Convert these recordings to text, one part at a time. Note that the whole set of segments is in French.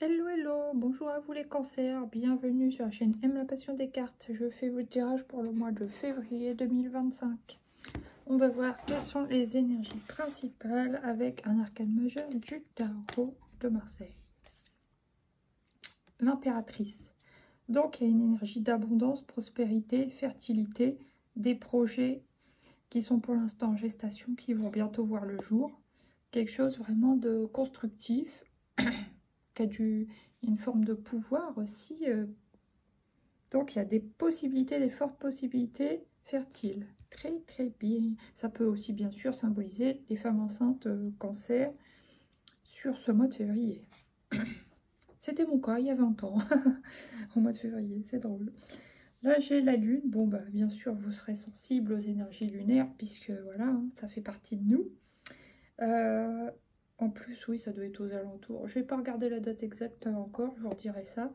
Hello, hello, bonjour à vous les cancers, bienvenue sur la chaîne Aime la passion des cartes. Je fais votre tirage pour le mois de février 2025. On va voir quelles sont les énergies principales avec un arcane majeur du tarot de Marseille. L'impératrice. Donc il y a une énergie d'abondance, prospérité, fertilité, des projets qui sont pour l'instant en gestation, qui vont bientôt voir le jour. Quelque chose vraiment de constructif. Qui a une forme de pouvoir aussi. Donc il y a des possibilités, des fortes possibilités fertiles. Très très bien. Ça peut aussi bien sûr symboliser les femmes enceintes cancer sur ce mois de février. C'était mon cas il y a 20 ans, au mois de février, c'est drôle. Là j'ai la lune, bon bah bien sûr vous serez sensible aux énergies lunaires puisque voilà, hein, ça fait partie de nous. En plus, oui, ça doit être aux alentours. Je vais pas regarder la date exacte encore, je vous redirai ça.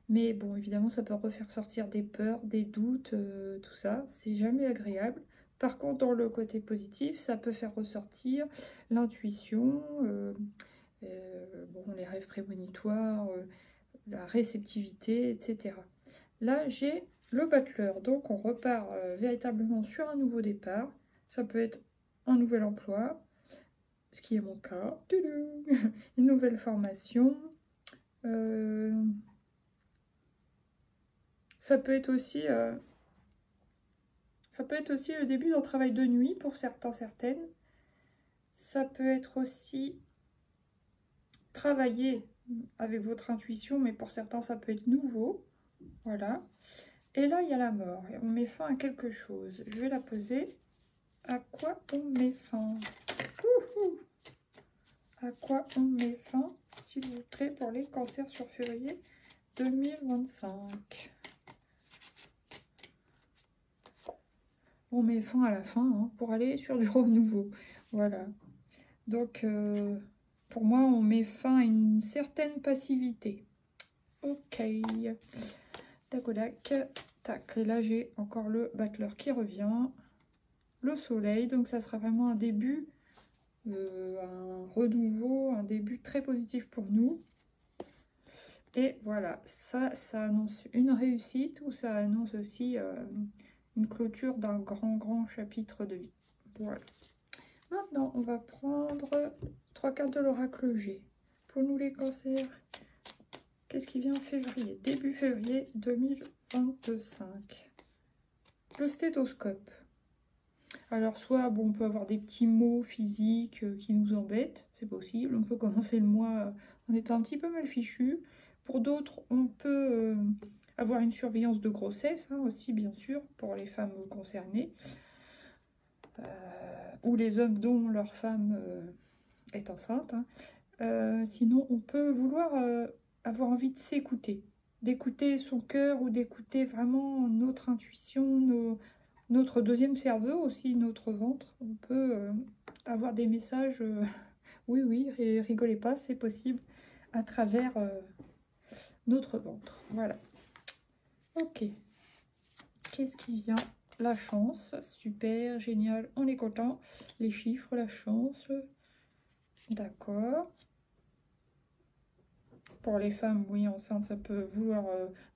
Mais bon, évidemment, ça peut refaire sortir des peurs, des doutes, tout ça. C'est jamais agréable. Par contre, dans le côté positif, ça peut faire ressortir l'intuition, bon, les rêves prémonitoires, la réceptivité, etc. Là, j'ai le battleur. Donc, on repart véritablement sur un nouveau départ. Ça peut être un nouvel emploi, ce qui est mon cas. Une nouvelle formation. Ça peut être aussi le début d'un travail de nuit pour certains, certaines. Ça peut être aussi travailler avec votre intuition, mais pour certains, ça peut être nouveau. Voilà. Et là, il y a la mort. On met fin à quelque chose. Je vais la poser. À quoi on met fin? À quoi on met fin, s'il vous plaît, pour les cancers sur février 2025? On met fin à la fin hein, pour aller sur du renouveau. Voilà. Donc, pour moi, on met fin à une certaine passivité. Ok. Tac, tac. Et là, j'ai encore le battleur qui revient. Le soleil. Donc, ça sera vraiment un début, un renouveau, un début très positif pour nous. Et voilà. Ça annonce une réussite ou ça annonce aussi une clôture d'un grand chapitre de vie. Voilà. Maintenant, on va prendre 3 cartes de l'oracle G. Pour nous les cancers, qu'est-ce qui vient en février? Début février 2025. Le stéthoscope. Alors, soit bon, on peut avoir des petits maux physiques qui nous embêtent, c'est possible. On peut commencer le mois en étant un petit peu mal fichu. Pour d'autres, on peut avoir une surveillance de grossesse, hein, aussi bien sûr, pour les femmes concernées. Ou les hommes dont leur femme est enceinte. Hein. Sinon, on peut vouloir avoir envie de s'écouter, d'écouter son cœur ou d'écouter vraiment notre intuition, notre deuxième cerveau aussi, notre ventre. On peut avoir des messages, oui, rigolez pas, c'est possible, à travers notre ventre. Voilà. Ok. Qu'est-ce qui vient? La chance, super, génial, on est content. Les chiffres, la chance, d'accord. Pour les femmes, oui, enceintes, ça peut vouloir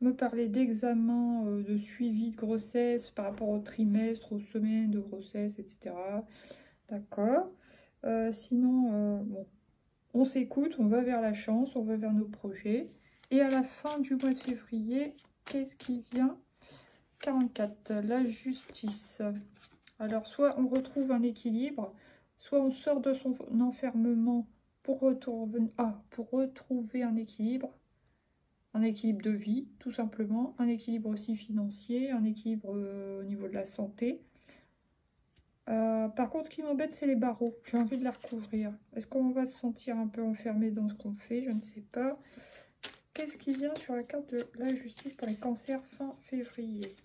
me parler d'examen, de suivi de grossesse par rapport au trimestre, aux semaines de grossesse, etc. D'accord. Sinon, bon, on s'écoute, on va vers la chance, on va vers nos projets. Et à la fin du mois de février, qu'est-ce qui vient? 44, la justice. Alors, soit on retrouve un équilibre, soit on sort de son enfermement pour retrouver un équilibre de vie, tout simplement, un équilibre aussi financier, un équilibre au niveau de la santé. Par contre, ce qui m'embête, c'est les barreaux. J'ai envie de la recouvrir. Est-ce qu'on va se sentir un peu enfermé dans ce qu'on fait? Je ne sais pas. Qu'est-ce qui vient sur la carte de la justice pour les cancers fin février?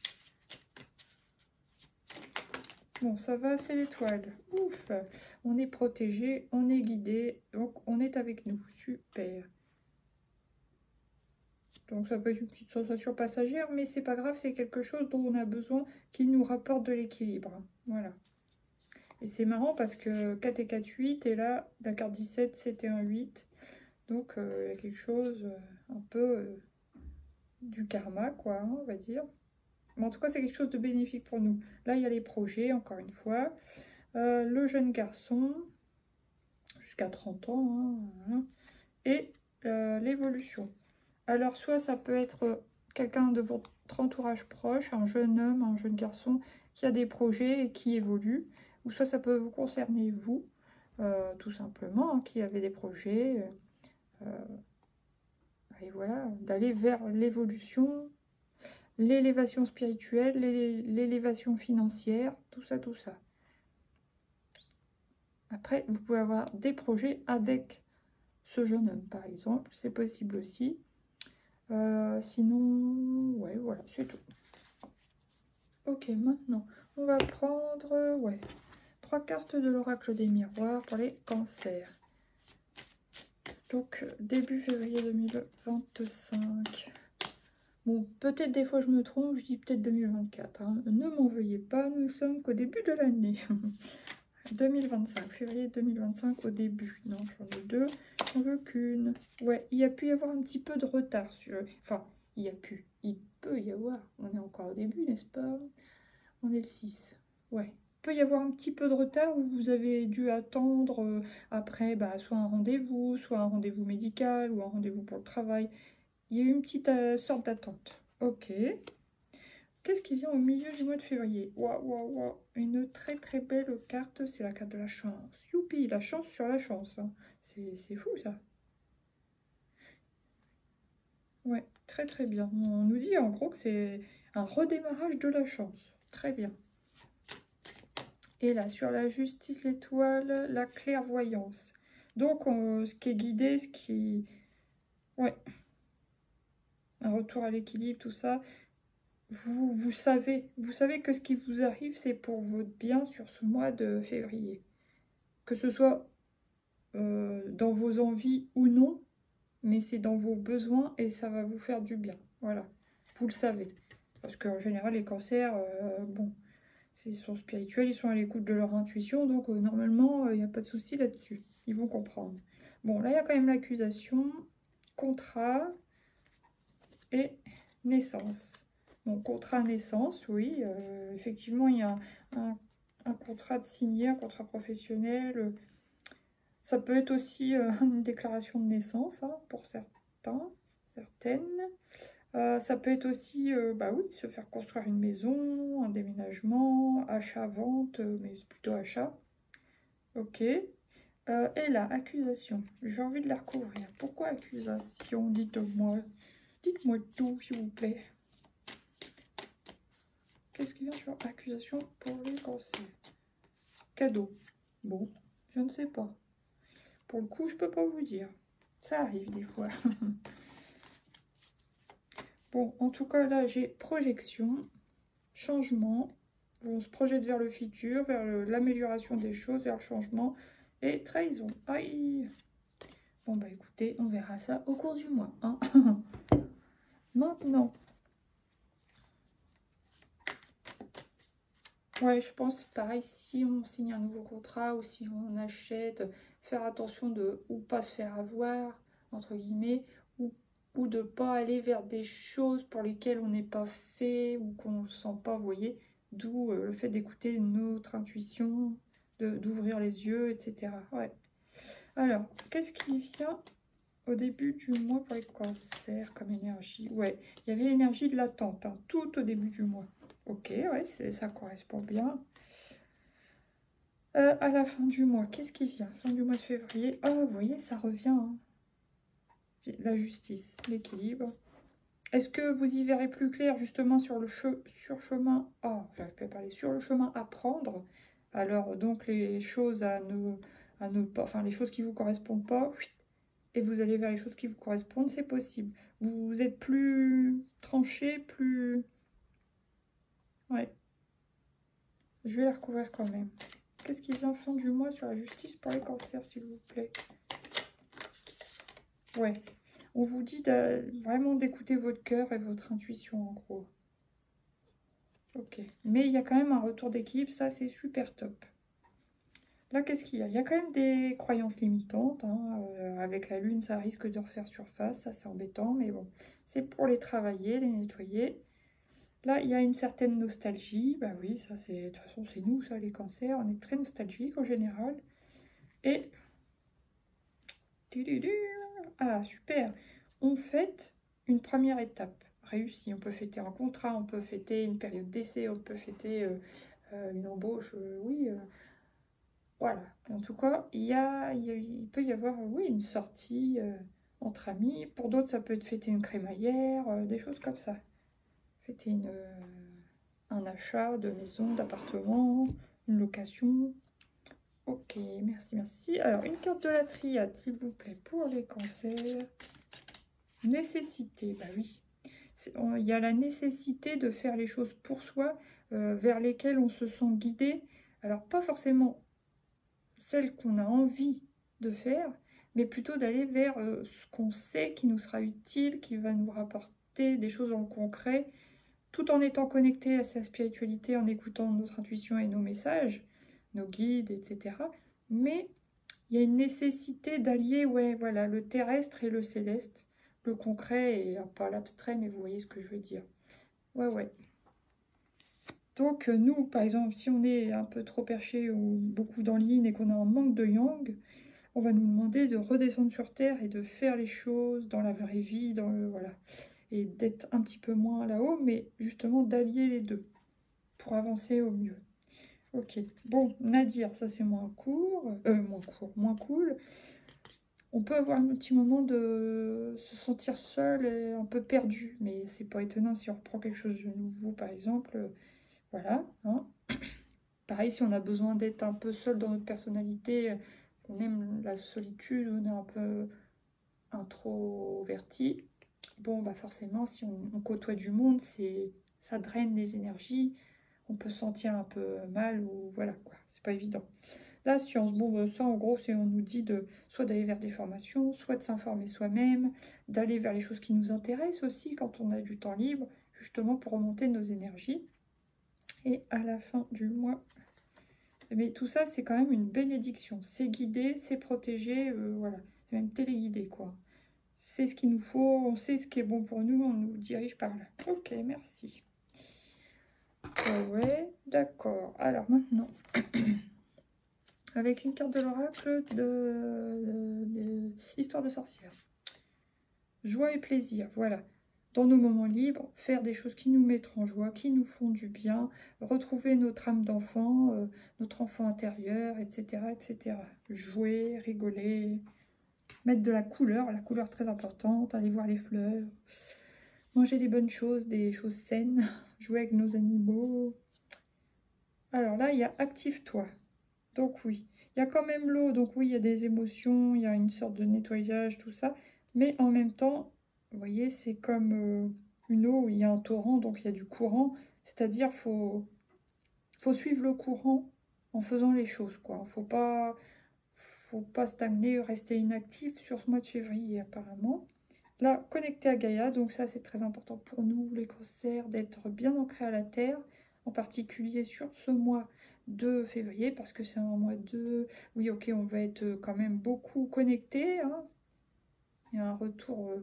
Bon, ça va, c'est l'étoile. Ouf! On est protégé, on est guidé, donc on est avec nous. Super. Donc ça peut être une petite sensation passagère, mais c'est pas grave, c'est quelque chose dont on a besoin qui nous rapporte de l'équilibre. Voilà. Et c'est marrant parce que 4 et 4, 8, et là, la carte 17, c'était un 8. Donc, il y a quelque chose un peu du karma, quoi, hein, on va dire. Mais en tout cas, c'est quelque chose de bénéfique pour nous. Là, il y a les projets, encore une fois. Le jeune garçon, jusqu'à 30 ans, hein, voilà. Et l'évolution. Alors, soit ça peut être quelqu'un de votre entourage proche, un jeune homme, un jeune garçon qui a des projets et qui évolue, ou soit ça peut vous concerner vous, tout simplement, hein, qui avez des projets, et voilà, d'aller vers l'évolution, l'élévation spirituelle, l'élévation financière, tout ça, tout ça. Après, vous pouvez avoir des projets avec ce jeune homme, par exemple, c'est possible aussi. Sinon, ouais, voilà, c'est tout. Ok, maintenant, on va prendre, ouais, 3 cartes de l'oracle des miroirs pour les cancers. Donc, début février 2025. Bon, peut-être des fois je me trompe, je dis peut-être 2024. Hein. Ne m'en veuillez pas, nous sommes qu'au début de l'année. 2025, février 2025 au début. Non, j'en ai 2, j'en veux qu'une. Ouais, il y a pu y avoir un petit peu de retard sur... Enfin, il peut y avoir. On est encore au début, n'est-ce pas? On est le 6. Ouais. Il peut y avoir un petit peu de retard où vous avez dû attendre après, bah, soit un rendez-vous médical ou un rendez-vous pour le travail. Il y a eu une petite sorte d'attente. Ok. Qu'est-ce qui vient au milieu du mois de février? Waouh, waouh, waouh. Une très très belle carte, c'est la carte de la chance. Youpi, la chance sur la chance. Hein. C'est fou ça. Ouais, très très bien. On nous dit en gros que c'est un redémarrage de la chance. Très bien. Et là, sur la justice, l'étoile, la clairvoyance. Donc, ce qui est guidé, ce qui... Ouais. Un retour à l'équilibre, tout ça. Vous savez que ce qui vous arrive, c'est pour votre bien sur ce mois de février. Que ce soit dans vos envies ou non, mais c'est dans vos besoins et ça va vous faire du bien. Voilà, vous le savez. Parce qu'en général, les cancers, bon, ils sont spirituels, ils sont à l'écoute de leur intuition, donc normalement, il n'y a pas de souci là-dessus. Ils vont comprendre. Bon, là, il y a quand même l'accusation, contrat et naissance. Bon, contrat naissance, oui, effectivement, il y a un contrat de signé, un contrat professionnel. Ça peut être aussi une déclaration de naissance, hein, pour certains, certaines. Ça peut être aussi, bah oui, se faire construire une maison, un déménagement, achat, vente, mais c'est plutôt achat. Ok. Et là, accusation. J'ai envie de la recouvrir. Pourquoi accusation? Dites-moi. Dites-moi tout, s'il vous plaît. Qu'est-ce qui vient sur accusation pour les cancers? Cadeau. Bon, je ne sais pas. Pour le coup, je peux pas vous dire. Ça arrive des fois. Bon, en tout cas, là, j'ai projection, changement. On se projette vers le futur, vers l'amélioration des choses, vers le changement. Et trahison. Aïe! Bon, bah écoutez, on verra ça au cours du mois. Hein. Maintenant. Ouais, je pense, pareil, si on signe un nouveau contrat ou si on achète, faire attention de ou pas se faire avoir, entre guillemets, ou de pas aller vers des choses pour lesquelles on n'est pas fait ou qu'on ne sent pas, vous voyez, d'où le fait d'écouter notre intuition, d'ouvrir les yeux, etc. Ouais. Alors, qu'est-ce qui vient au début du mois pour les cancers comme énergie? Ouais, il y avait l'énergie de l'attente, hein, tout au début du mois. Ok, ouais, ça correspond bien. À la fin du mois, qu'est-ce qui vient? Fin du mois de février. Ah, vous voyez, ça revient. Hein. La justice, l'équilibre. Est-ce que vous y verrez plus clair justement sur le chemin? Oh, j'arrive pas à parler. Sur le chemin à prendre. Alors, donc, les choses à ne pas... Enfin, les choses qui vous correspondent pas. Et vous allez vers les choses qui vous correspondent, c'est possible. Vous êtes plus tranché, plus... Ouais. Je vais la recouvrir quand même. Qu'est-ce qui vient fin du mois sur la justice pour les cancers, s'il vous plaît? Ouais. On vous dit vraiment d'écouter votre cœur et votre intuition, en gros. Ok. Mais il y a quand même un retour d'équilibre, ça, c'est super top. Là, qu'est-ce qu'il y a? Il y a quand même des croyances limitantes, hein. Avec la lune, ça risque de refaire surface, ça c'est embêtant, mais bon, c'est pour les travailler, les nettoyer. Là, il y a une certaine nostalgie, bah oui, ça c'est, de toute façon c'est nous, ça, les cancers, on est très nostalgiques en général. Et, ah super, on fête une première étape réussie. On peut fêter un contrat, on peut fêter une période d'essai, on peut fêter une embauche, oui. Voilà, en tout cas, il peut y avoir, oui, une sortie entre amis. Pour d'autres, ça peut être fêter une crémaillère, des choses comme ça. Fêter un achat de maison, d'appartement, une location. Ok, merci, merci. Alors, une carte de la triade, s'il vous plaît, pour les cancers. Nécessité, bah oui. Il y a la nécessité de faire les choses pour soi, vers lesquelles on se sent guidé. Alors, pas forcément celle qu'on a envie de faire, mais plutôt d'aller vers ce qu'on sait qui nous sera utile, qui va nous rapporter des choses en concret, tout en étant connecté à sa spiritualité, en écoutant notre intuition et nos messages, nos guides, etc. Mais il y a une nécessité d'allier, ouais, voilà, le terrestre et le céleste, le concret et pas l'abstrait, mais vous voyez ce que je veux dire. Ouais, ouais. Donc nous, par exemple, si on est un peu trop perché ou beaucoup dans l'yin et qu'on a un manque de yang, on va nous demander de redescendre sur Terre et de faire les choses dans la vraie vie, dans le, voilà, et d'être un petit peu moins là-haut, mais justement d'allier les deux pour avancer au mieux. Ok, bon, Nadir, ça c'est moins cool. On peut avoir un petit moment de se sentir seul et un peu perdu, mais c'est pas étonnant si on reprend quelque chose de nouveau, par exemple. Voilà, hein. Pareil, si on a besoin d'être un peu seul dans notre personnalité, qu'on aime la solitude, on est un peu introverti, bon, bah forcément, si on côtoie du monde, ça draine les énergies, on peut se sentir un peu mal, ou voilà, quoi, c'est pas évident. La science, bon, bah, ça, en gros, c'est on nous dit de soit d'aller vers des formations, soit de s'informer soi-même, d'aller vers les choses qui nous intéressent aussi quand on a du temps libre, justement pour remonter nos énergies. Et à la fin du mois, mais tout ça, c'est quand même une bénédiction. C'est guidé, c'est protégé, voilà. C'est même téléguidé, quoi. C'est ce qu'il nous faut, on sait ce qui est bon pour nous, on nous dirige par là. Ok, merci. Ouais, d'accord. Alors maintenant, avec une carte de l'oracle de Histoire de sorcière. Joie et plaisir, voilà. Dans nos moments libres, faire des choses qui nous mettent en joie, qui nous font du bien, retrouver notre âme d'enfant, notre enfant intérieur, etc., etc. Jouer, rigoler, mettre de la couleur très importante, aller voir les fleurs, manger des bonnes choses, des choses saines, jouer avec nos animaux. Alors là, il y a active-toi. Donc oui, il y a quand même l'eau, donc oui, il y a des émotions, il y a une sorte de nettoyage, tout ça. Mais en même temps, vous voyez, c'est comme une eau où il y a un torrent, donc il y a du courant. C'est-à-dire, faut suivre le courant en faisant les choses, quoi. Faut pas stagner, rester inactif sur ce mois de février, apparemment. Là, connecté à Gaïa, donc ça, c'est très important pour nous, les cancers, d'être bien ancrés à la Terre, en particulier sur ce mois de février, parce que c'est un mois de... Oui, ok, on va être quand même beaucoup connectés, hein. Il y a un retour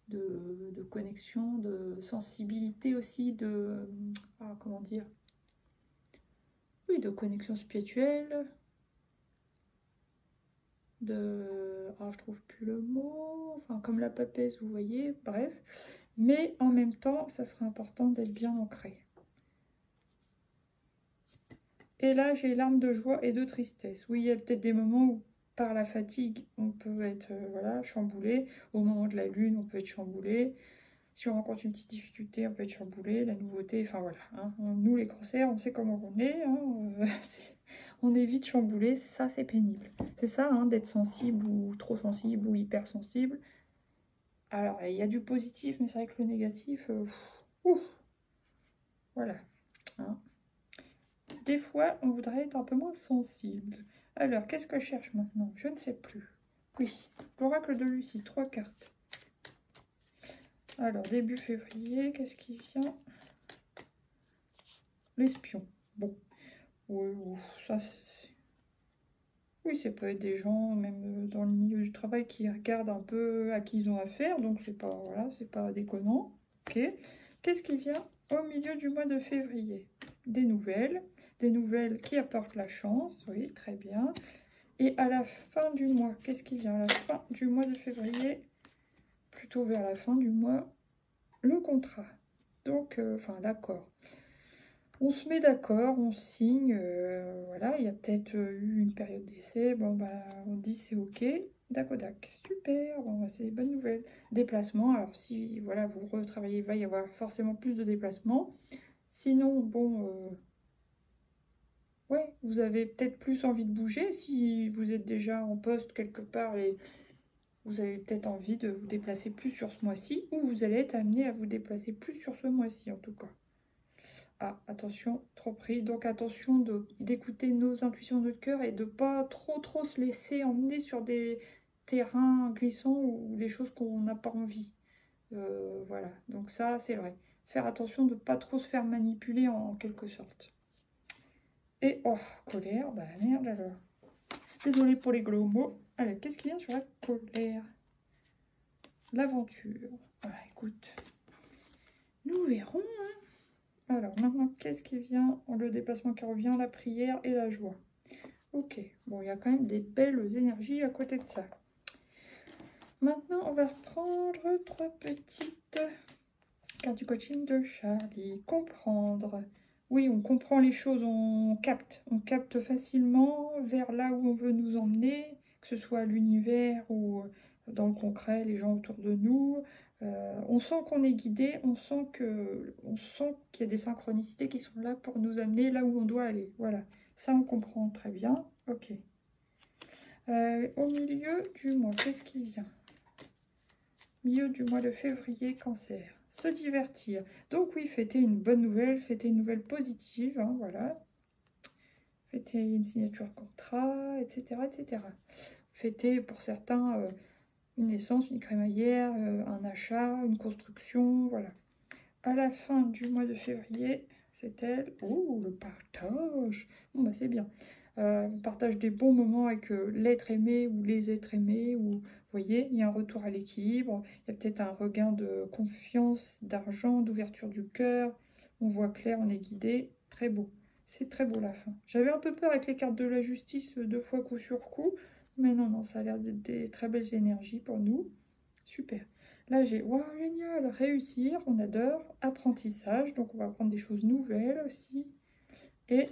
de connexion, de sensibilité aussi, comment dire? Oui, de connexion spirituelle, je trouve plus le mot, enfin, comme la papesse, vous voyez, bref. Mais en même temps, ça serait important d'être bien ancré. Et là, j'ai larmes de joie et de tristesse. Oui, il y a peut-être des moments où, par la fatigue, on peut être voilà, chamboulé. Au moment de la lune, on peut être chamboulé. Si on rencontre une petite difficulté, on peut être chamboulé. La nouveauté, enfin voilà. Hein. Nous, les cancers, on sait comment on est. Hein. On est vite chamboulé, ça, c'est pénible. C'est ça, hein, d'être sensible ou trop sensible ou hypersensible. Alors, il y a du positif, mais c'est vrai que le négatif, voilà. Hein. Des fois, on voudrait être un peu moins sensible. Alors, qu'est-ce que je cherche maintenant? Je ne sais plus. Oui, l'oracle de Lucie, 3 cartes. Alors, début février, qu'est-ce qui vient? L'espion. Bon. Oui, ça c'est... Oui, ça peut être des gens, même dans le milieu du travail, qui regardent un peu à qui ils ont affaire, donc c'est pas, voilà, c'est pas déconnant. Ok. Qu'est-ce qui vient au milieu du mois de février? Des nouvelles qui apportent la chance, oui, très bien. Et à la fin du mois, qu'est-ce qui vient à la fin du mois de février? Plutôt vers la fin du mois, le contrat. Donc, enfin, l'accord. On se met d'accord, on signe, voilà, il y a peut-être eu une période d'essai, bon bah on dit c'est ok, dac, super, bon bah, c'est des bonnes nouvelles. Déplacement, alors si voilà vous retravaillez, il va y avoir forcément plus de déplacements. Sinon, bon, ouais, vous avez peut-être plus envie de bouger si vous êtes déjà en poste quelque part et vous avez peut-être envie de vous déplacer plus sur ce mois-ci, ou vous allez être amené à vous déplacer plus sur ce mois-ci en tout cas. Ah, attention, trop pris. Donc attention d'écouter nos intuitions de notre cœur et de pas trop se laisser emmener sur des terrains glissants ou des choses qu'on n'a pas envie. Voilà, donc ça c'est vrai. Faire attention de pas trop se faire manipuler en quelque sorte. Et oh, colère, bah merde alors. Désolée pour les gros mots. Alors, qu'est-ce qui vient sur la colère? L'aventure. Ah, écoute, nous verrons. Alors, maintenant, qu'est-ce qui vient? Le déplacement qui revient, la prière et la joie. Ok, bon, il y a quand même des belles énergies à côté de ça. Maintenant, on va reprendre 3 petites cartes du coaching de Charlie. Comprendre. Oui, on comprend les choses, on capte facilement vers là où on veut nous emmener, que ce soit l'univers ou dans le concret, les gens autour de nous. On sent qu'on est guidé, on sent qu'il y a des synchronicités qui sont là pour nous amener là où on doit aller. Voilà, ça on comprend très bien. Ok. Au milieu du mois, qu'est-ce qui vient? Milieu du mois de février, Cancer. Se divertir. Donc oui, fêter une bonne nouvelle, fêter une nouvelle positive, hein, voilà. Fêter une signature contrat, etc., etc. Fêter pour certains une naissance, une crémaillère, un achat, une construction, voilà. À la fin du mois de février, c'est elle. Oh, le partage. Bon, bah c'est bien. On partage des bons moments avec l'être aimé ou les êtres aimés. Ou, vous voyez, il y a un retour à l'équilibre. Il y a peut-être un regain de confiance, d'argent, d'ouverture du cœur. On voit clair, on est guidé. Très beau. C'est très beau la fin. J'avais un peu peur avec les cartes de la justice 2 fois coup sur coup. Mais non, non, ça a l'air d'être des très belles énergies pour nous. Super. Là, j'ai, waouh, génial, réussir, on adore, apprentissage, donc on va apprendre des choses nouvelles aussi, et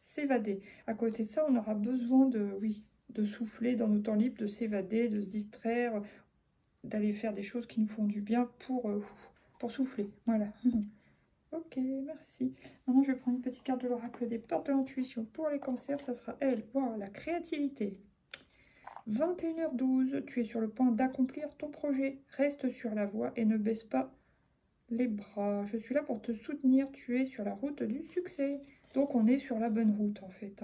s'évader. À côté de ça, on aura besoin de, oui, de souffler dans nos temps libres, de s'évader, de se distraire, d'aller faire des choses qui nous font du bien pour souffler, voilà. Ok, merci. Maintenant, je vais prendre une petite carte de l'oracle des portes de l'intuition. Pour les cancers, ça sera elle, wow, la créativité. 21h12, tu es sur le point d'accomplir ton projet. Reste sur la voie et ne baisse pas les bras. Je suis là pour te soutenir. Tu es sur la route du succès. Donc on est sur la bonne route en fait.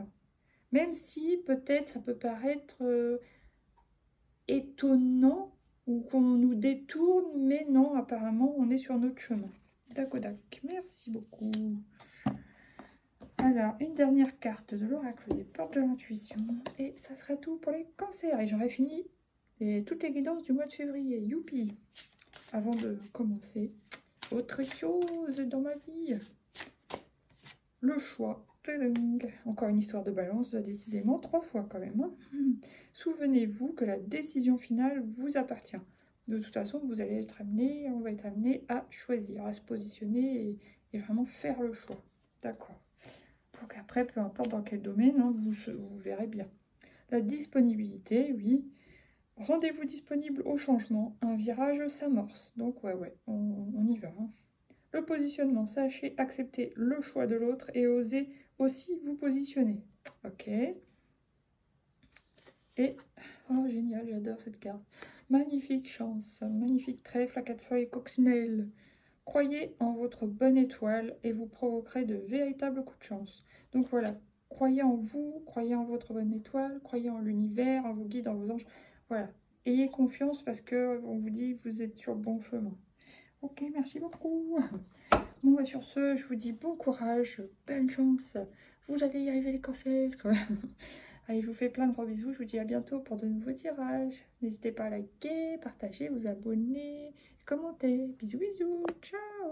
Même si peut-être ça peut paraître étonnant ou qu'on nous détourne, mais non, apparemment on est sur notre chemin. Dac. Merci beaucoup. Alors, une dernière carte de l'oracle des portes de l'intuition. Et ça sera tout pour les cancers. Et j'aurai fini toutes les guidances du mois de février. Youpi! Avant de commencer, autre chose dans ma vie. Le choix. Encore une histoire de balance, décidément 3 fois quand même. Hein. Souvenez-vous que la décision finale vous appartient. De toute façon, on va être amené à choisir, à se positionner et vraiment faire le choix. D'accord. Donc après, peu importe dans quel domaine, hein, vous verrez bien. La disponibilité, oui. Rendez-vous disponible au changement. Un virage s'amorce. Donc ouais, on y va. Hein. Le positionnement, sachez accepter le choix de l'autre et osez aussi vous positionner. Ok. Et, oh génial, j'adore cette carte. Magnifique chance, magnifique trèfle à 4 feuilles coccinelle. Croyez en votre bonne étoile et vous provoquerez de véritables coups de chance. Donc voilà, croyez en vous, croyez en votre bonne étoile, croyez en l'univers, en vos guides, en vos anges. Voilà, ayez confiance parce que on vous dit que vous êtes sur le bon chemin. Ok, merci beaucoup. Bon, bah sur ce, je vous dis bon courage, bonne chance. Vous allez y arriver les cancers. Allez, je vous fais plein de gros bisous. Je vous dis à bientôt pour de nouveaux tirages. N'hésitez pas à liker, partager, vous abonner, commenter. Bisous, bisous. Ciao.